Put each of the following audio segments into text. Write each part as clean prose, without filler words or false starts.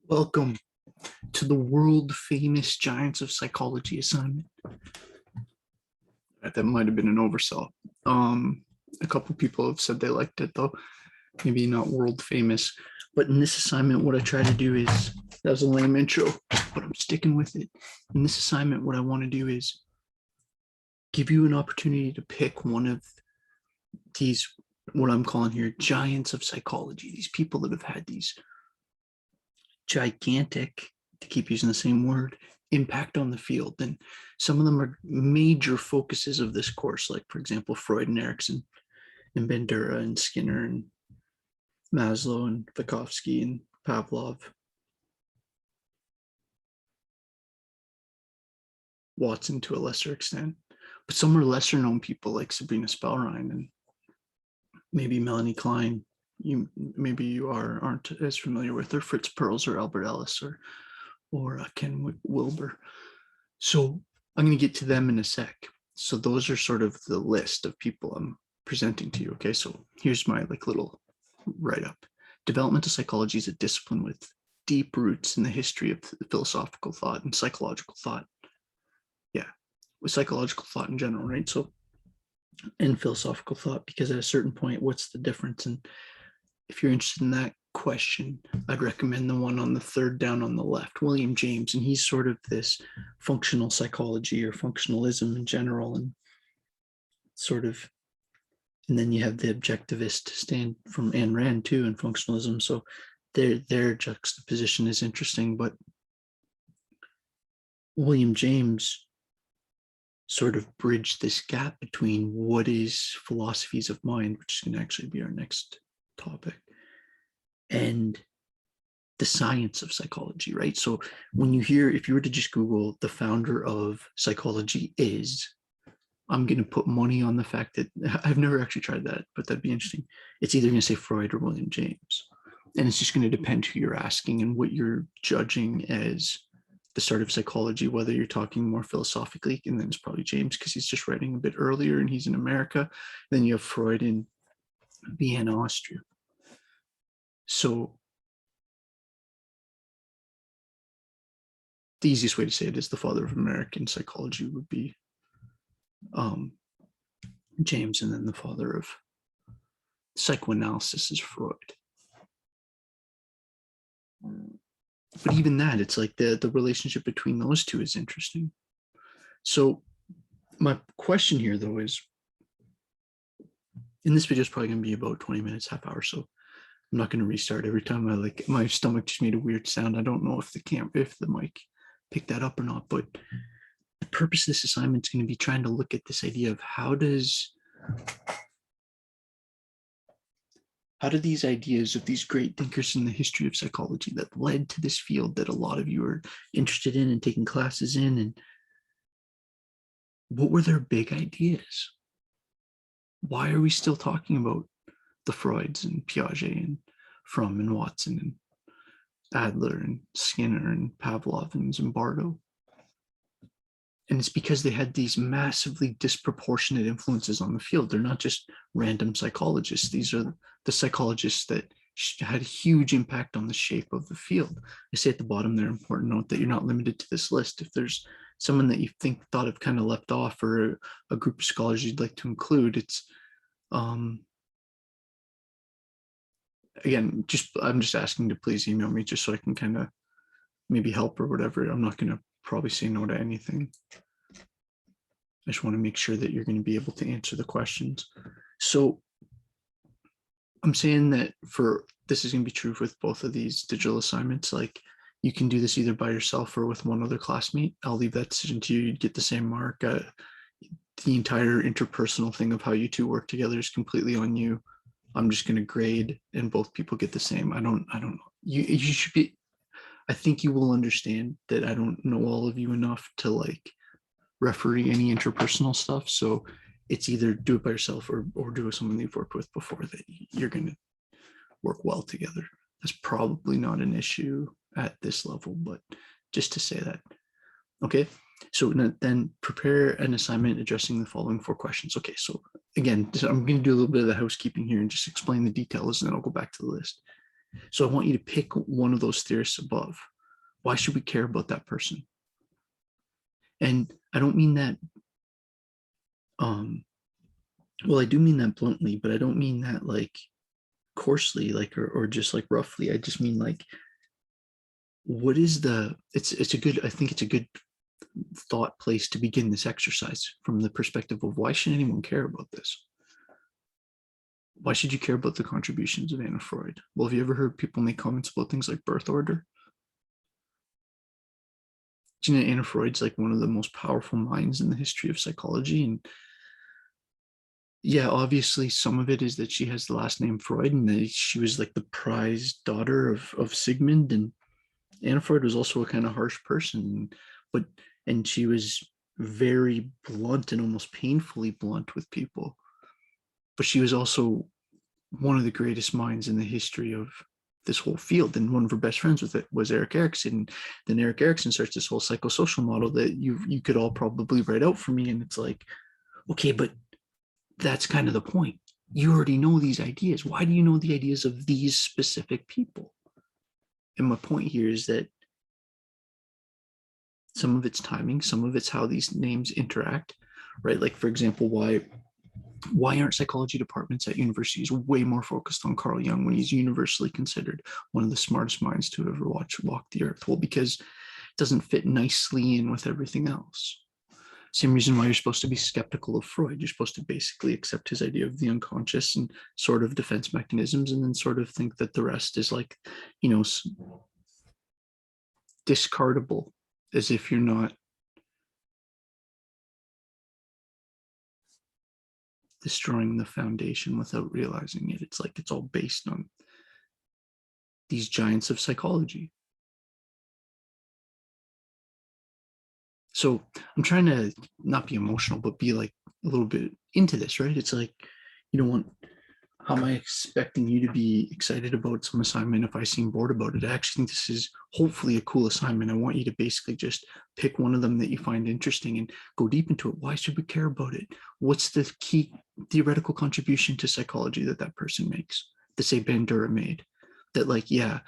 Welcome to the world famous Giants of Psychology assignment. That might have been an oversell. A couple people have said they liked it though. Maybe not world famous, but in this assignment, what I try to do is, that was a lame intro, but I'm sticking with it. In this assignment, what I want to do is give you an opportunity to pick one of these, what I'm calling here, giants of psychology, these people that have had these gigantic, to keep using the same word, impact on the field. And some of them are major focuses of this course, like, for example, Freud and Erickson and Bandura and Skinner and Maslow and Vygotsky and Pavlov. Watson to a lesser extent. But some are lesser known people like Sabrina Spellrein and maybe Melanie Klein. Maybe you aren't as familiar with, or Fritz Perls or Albert Ellis or Ken Wilber. So I'm going to get to them in a sec. So those are sort of the list of people I'm presenting to you. Okay, so here's my little write-up. Developmental psychology is a discipline with deep roots in the history of philosophical thought and psychological thought. Yeah, with psychological thought in general, right? So, and philosophical thought, because at a certain point, what's the difference? And if you're interested in that question, I'd recommend the one on the third down on the left, William James, and he's sort of this functional psychology or functionalism in general, and sort of, and then you have the objectivist stand from Ayn Rand too, and functionalism. So their juxtaposition is interesting, but William James sort of bridged this gap between what is philosophies of mind, which is going to actually be our next topic, and the science of psychology, right? So when you hear, if you were to just Google the founder of psychology is, I'm going to put money on the fact that, I've never actually tried that, but that'd be interesting. It's either going to say Freud or William James. And it's just going to depend who you're asking and what you're judging as the start of psychology, whether you're talking more philosophically, and then it's probably James because he's just writing a bit earlier and he's in America. Then you have Freud in Vienna, Austria. So the easiest way to say it is the father of American psychology would be James, and then the father of psychoanalysis is Freud. But even that, it's like the relationship between those two is interesting. So my question here, though, is, and this video is probably going to be about 20 minutes, half hour, so I'm not going to restart every time my stomach just made a weird sound. I don't know if the mic picked that up or not, but the purpose of this assignment is going to be trying to look at this idea of how do these ideas of these great thinkers in the history of psychology that led to this field that a lot of you are interested in and taking classes in, and what were their big ideas? Why are we still talking about the Freuds and Piaget and Fromm and Watson and Adler and Skinner and Pavlov and Zimbardo? And it's because they had these massively disproportionate influences on the field. They're not just random psychologists. These are the psychologists that had a huge impact on the shape of the field. I say at the bottom there, important note that you're not limited to this list. If there's someone that you thought of kind of left off, or a group of scholars you'd like to include, it's again, I'm just asking to please email me just so I can kind of maybe help or whatever. I'm not going to probably say no to anything. I just want to make sure that you're going to be able to answer the questions. So I'm saying that this is going to be true with both of these digital assignments. Like, you can do this either by yourself or with one other classmate. I'll leave that decision to you. You'd get the same mark. The entire interpersonal thing of how you two work together is completely on you. I'm just going to grade and both people get the same. I don't know. You should be, I think you will understand that I don't know all of you enough to referee any interpersonal stuff. So it's either do it by yourself or do it with someone you've worked with before that you're going to work well together. That's probably not an issue at this level, but just to say that. Okay, so then prepare an assignment addressing the following 4 questions. Okay, so again, I'm going to do a little bit of the housekeeping here and just explain the details, and then I'll go back to the list. So I want you to pick one of those theorists above. Why should we care about that person? And I don't mean that, well, I do mean that bluntly, but I don't mean that like coarsely, like, or just like roughly. I just mean like, what is it's a good, I think it's a good thought place to begin this exercise, from the perspective of why should anyone care about this? Why should you care about the contributions of Anna Freud? Well, have you ever heard people make comments about things like birth order? Do you know Anna Freud's like one of the most powerful minds in the history of psychology? And yeah, obviously some of it is that she has the last name Freud, and that she was like the prized daughter of Sigmund. And Anna Freud was also a kind of harsh person, but and she was very blunt and almost painfully blunt with people. But she was also one of the greatest minds in the history of this whole field. And one of her best friends with it was Erik Erikson. And then Erik Erikson starts this whole psychosocial model that you could all probably write out for me. And it's like, okay, but that's kind of the point. You already know these ideas. Why do you know the ideas of these specific people? And my point here is that some of it's timing, some of it's how these names interact, right? Like, for example, why aren't psychology departments at universities way more focused on Carl Jung when he's universally considered one of the smartest minds to ever walk the earth? Well, because it doesn't fit nicely in with everything else. Same reason why you're supposed to be skeptical of Freud. You're supposed to basically accept his idea of the unconscious and sort of defense mechanisms, and then sort of think that the rest is like, discardable, as if you're not destroying the foundation without realizing it. It's like it's all based on these giants of psychology. So I'm trying to not be emotional, but be like a little bit into this, right? It's like, how am I expecting you to be excited about some assignment if I seem bored about it? I actually think this is hopefully a cool assignment. I want you to basically just pick one of them that you find interesting and go deep into it. Why should we care about it? What's the key theoretical contribution to psychology that person makes, that say Bandura made? That like, yeah,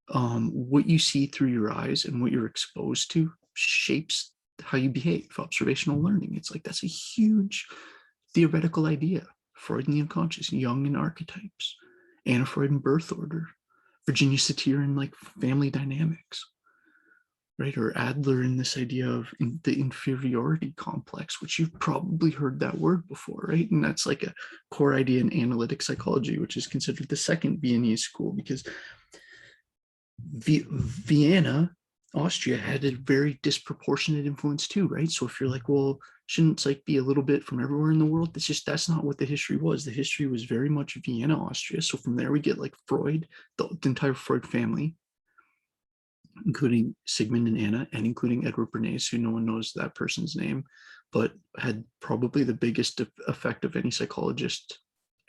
what you see through your eyes and what you're exposed to shapes how you behave. Observational learning. It's like, that's a huge theoretical idea. Freud and the unconscious, Jung and archetypes, Anna Freud and birth order, Virginia Satir and like family dynamics, right? Or Adler in this idea of the inferiority complex, which you've probably heard that word before, right? And that's like a core idea in analytic psychology, which is considered the second Viennese school, because Vienna, Austria, had a very disproportionate influence too, right? So if you're like, well, shouldn't psych be a little bit from everywhere in the world? That's not what the history was. The history was very much Vienna, Austria. So from there we get like Freud, the entire Freud family, including Sigmund and Anna, and including Edward Bernays, who no one knows that person's name, but had probably the biggest effect of any psychologist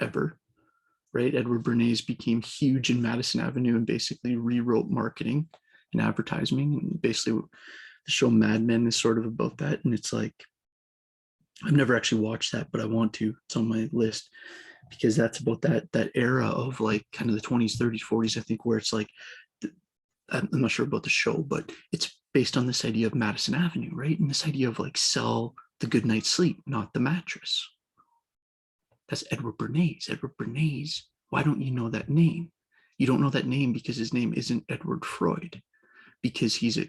ever, right? Edward Bernays became huge in Madison Avenue and basically rewrote marketing and advertising. And basically the show Mad Men is sort of about that. And it's like, I've never actually watched that, but I want to. It's on my list, because that's about that era of like kind of the 20s, 30s, 40s, I think, where it's like, I'm not sure about the show, but it's based on this idea of Madison Avenue, right? And this idea of like, sell the good night's sleep, not the mattress. That's Edward Bernays. Edward Bernays. Why don't you know that name? You don't know that name because his name isn't Edward Freud, because he's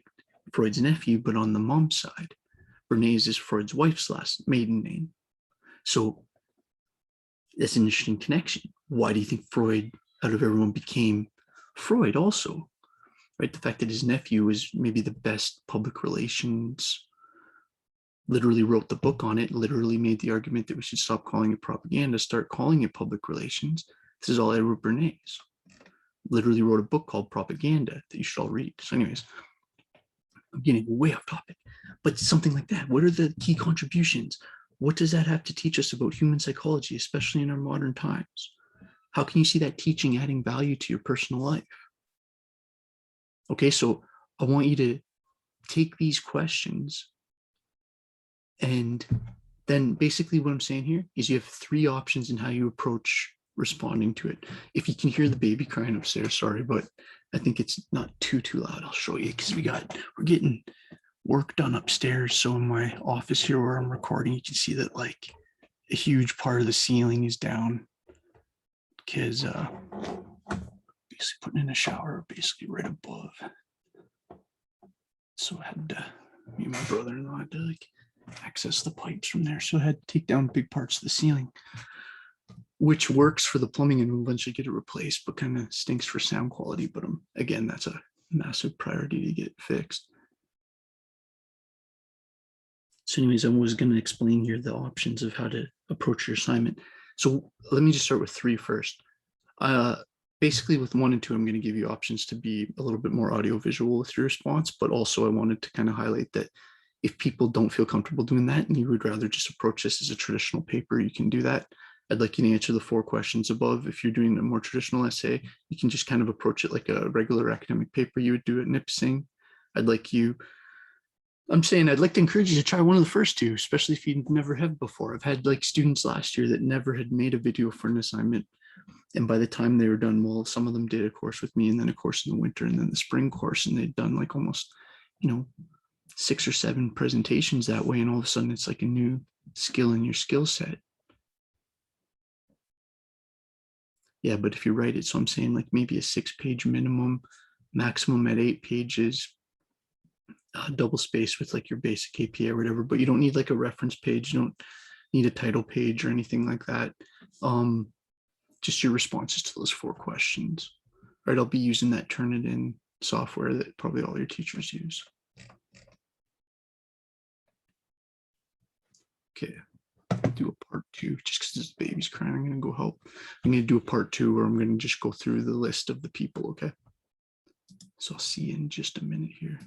Freud's nephew, but on the mom's side. Bernays is Freud's wife's last maiden name. So that's an interesting connection. Why do you think Freud, out of everyone, became Freud also? Right? The fact that his nephew was maybe the best public relations, literally wrote the book on it, literally made the argument that we should stop calling it propaganda, start calling it public relations. This is all Edward Bernays. Literally wrote a book called Propaganda that you should all read. So anyways, I'm getting way off topic, but something like that. What are the key contributions? What does that have to teach us about human psychology, especially in our modern times? How can you see that teaching adding value to your personal life? Okay, so I want you to take these questions, and then basically what I'm saying here is you have three options in how you approach responding to it. If you can hear the baby crying upstairs, sorry, but I think it's not too loud. I'll show you because we're getting work done upstairs. So in my office here where I'm recording, you can see that like a huge part of the ceiling is down because basically putting in a shower basically right above. So I had to, me and my brother-in-law had to like access the pipes from there. So I had to take down big parts of the ceiling, which works for the plumbing and we'll eventually get it replaced, but kind of stinks for sound quality. But again, that's a massive priority to get fixed. So anyways, I was going to explain here the options of how to approach your assignment. So let me just start with 3 first. Basically with 1 and 2, I'm going to give you options to be a little bit more audio visual with your response, but also I wanted to kind of highlight that if people don't feel comfortable doing that and you would rather just approach this as a traditional paper, you can do that. I'd like you to answer the 4 questions above. If you're doing a more traditional essay, you can just kind of approach it like a regular academic paper you would do at NIPSing. I'd like to encourage you to try one of the first 2, especially if you never have before. I've had like students last year that never had made a video for an assignment. And by the time they were done, well, some of them did a course with me and then a course in the winter and then the spring course. And they'd done like almost, 6 or 7 presentations that way. And all of a sudden it's like a new skill in your skill set. Yeah, but if you write it, so I'm saying like maybe a 6-page minimum, maximum at 8 pages, double space with like your basic APA or whatever, but you don't need like a reference page. You don't need a title page or anything like that. Just your responses to those 4 questions. All right, I'll be using that Turnitin software that probably all your teachers use. Okay, do a part 2 just because this baby's crying. I'm going to go help. I'm going to do a part 2 where I'm going to just go through the list of the people. Okay, so I'll see you in just a minute here.